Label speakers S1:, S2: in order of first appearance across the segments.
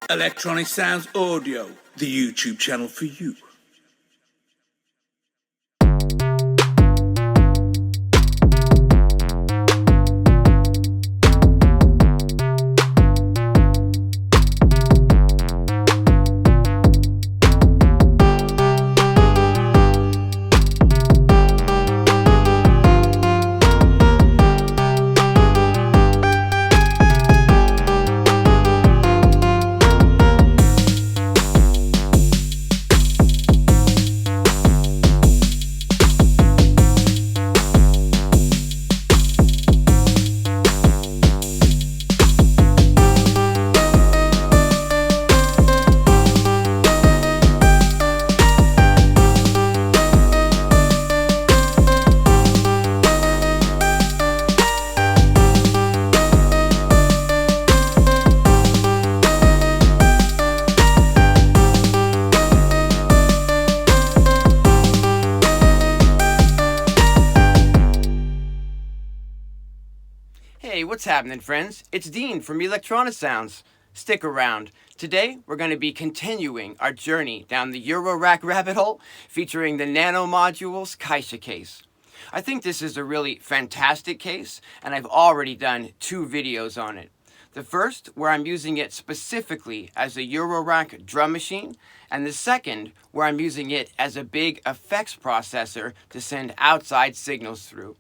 S1: Electronisounds Audio, the YouTube channel for you.
S2: Hey, what's happening, friends? It's Dean from Electronisounds. Stick around. Today, we're going to be continuing our journey down the eurorack rabbit hole featuring the Nano modules Kaisha case. I think this is a really fantastic case, and I've already done 2 videos on it. The first, where I'm using it specifically as a eurorack drum machine, and the second, where I'm using it as a big effects processor to send outside signals through.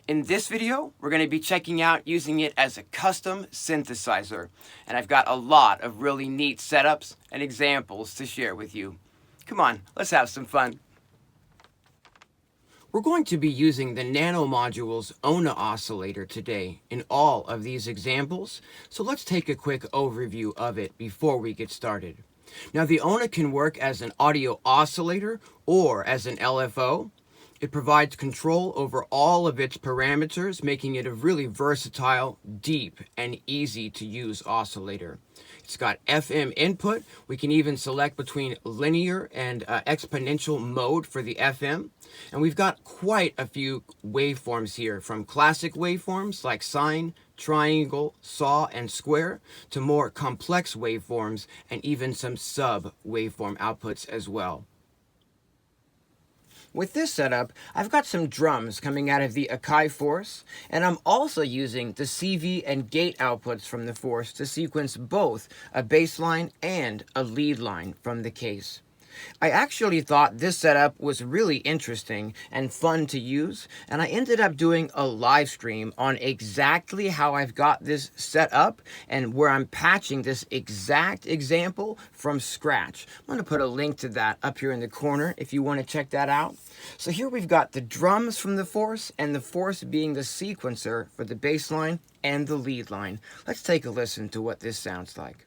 S2: In this video, we're going to be checking out using it as a custom synthesizer, and I've got a lot of really neat setups and examples to share with you. Come on, let's have some fun. We're going to be using the Nano module's ONA oscillator today in all of these examples, so let's take a quick overview of it before we get started. Now, the ONA can work as an audio oscillator or as an LFO. It provides control over all of its parameters, making it a really versatile, deep, and easy to use oscillator. It's got FM input. We can even select between linear and exponential mode for the FM. And we've got quite a few waveforms here, from classic waveforms like sine, triangle, saw, and square, to more complex waveforms and even some sub waveform outputs as well. With this setup, I've got some drums coming out of the Akai Force, and I'm also using the CV and gate outputs from the Force to sequence both a bass line and a lead line from the case. I actually thought this setup was really interesting and fun to use, and I ended up doing a live stream on exactly how I've got this set up and where I'm patching this exact example from scratch. I'm going to put a link to that up here in the corner if you want to check that out. So here we've got the drums from the Force, and the Force being the sequencer for the bass line and the lead line. Let's take a listen to what this sounds like.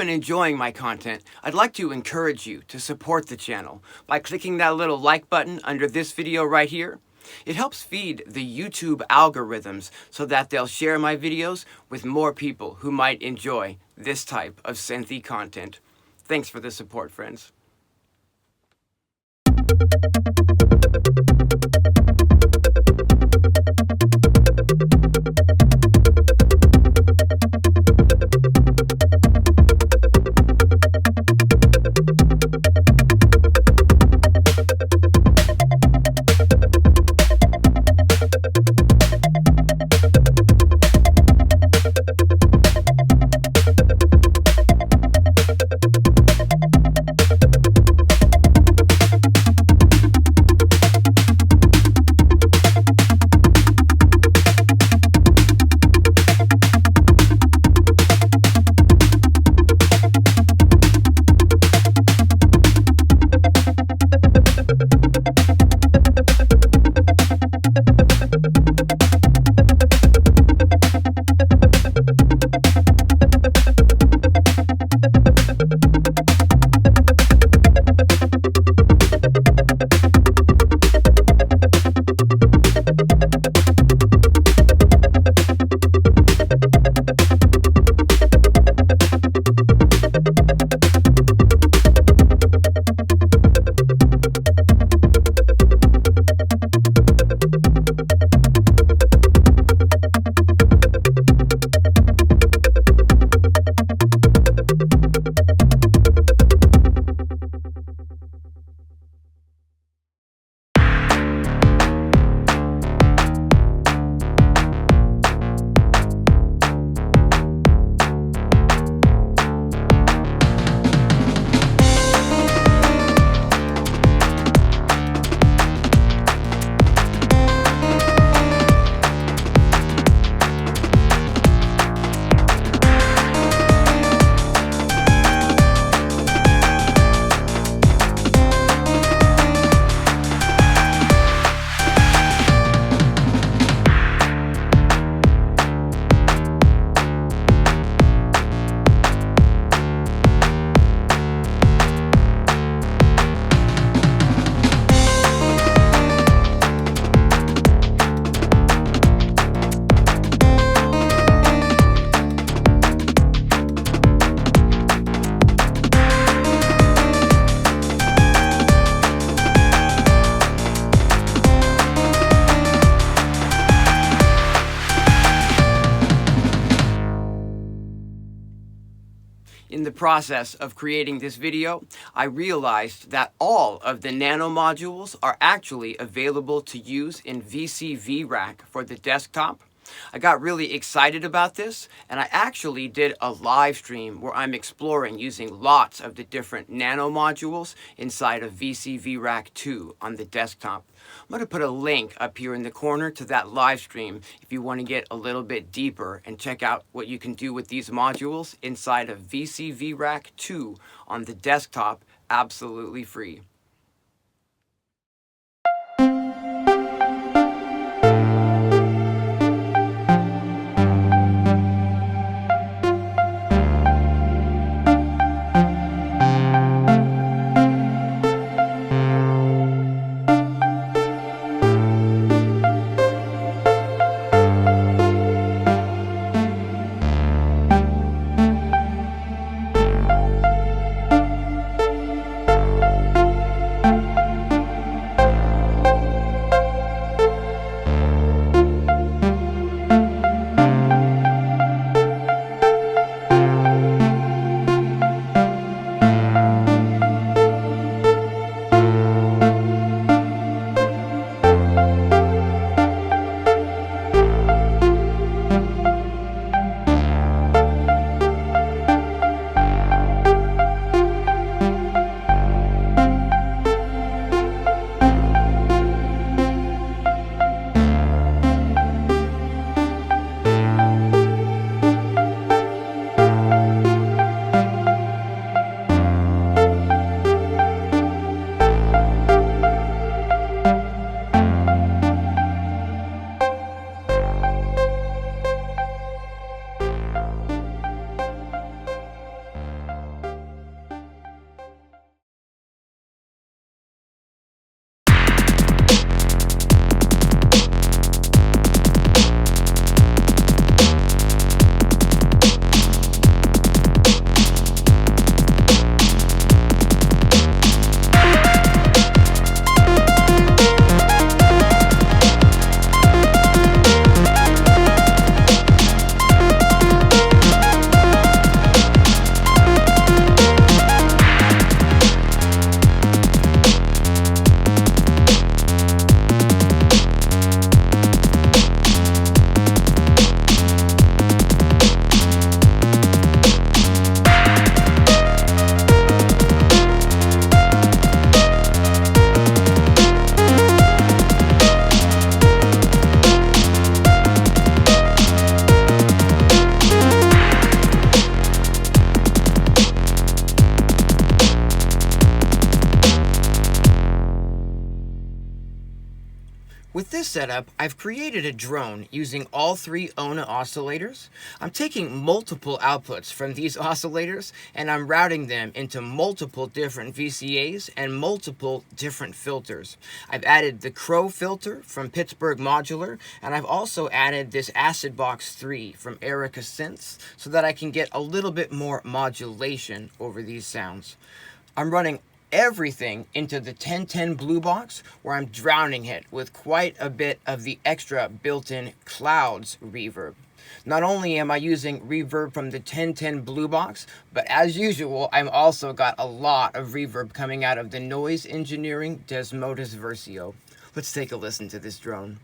S2: been enjoying my content, I'd like to encourage you to support the channel by clicking that little like button under this video right here. It helps feed the YouTube algorithms so that they'll share my videos with more people who might enjoy this type of synthy content. Thanks for the support, friends. In the process of creating this video, I realized that all of the Nano modules are actually available to use in VCV-Rack for the desktop. I got really excited about this, and I actually did a live stream where I'm exploring using lots of the different Nano modules inside of VCV-Rack 2 on the desktop. I'm going to put a link up here in the corner to that live stream if you want to get a little bit deeper and check out what you can do with these modules inside of VCV-Rack 2 on the desktop, absolutely free. With this setup, I've created a drone using all three ONA oscillators. I'm taking multiple outputs from these oscillators and I'm routing them into multiple different VCAs and multiple different filters. I've added the Crow filter from Pittsburgh Modular, and I've also added this Acid Box 3 from Erica Synths so that I can get a little bit more modulation over these sounds. I'm running everything into the 1010 blue box, where I'm drowning it with quite a bit of the extra built-in clouds reverb. Not only am I using reverb from the 1010 blue box, but as usual, I've also got a lot of reverb coming out of the Noise Engineering Desmodus Versio. Let's take a listen to this drone.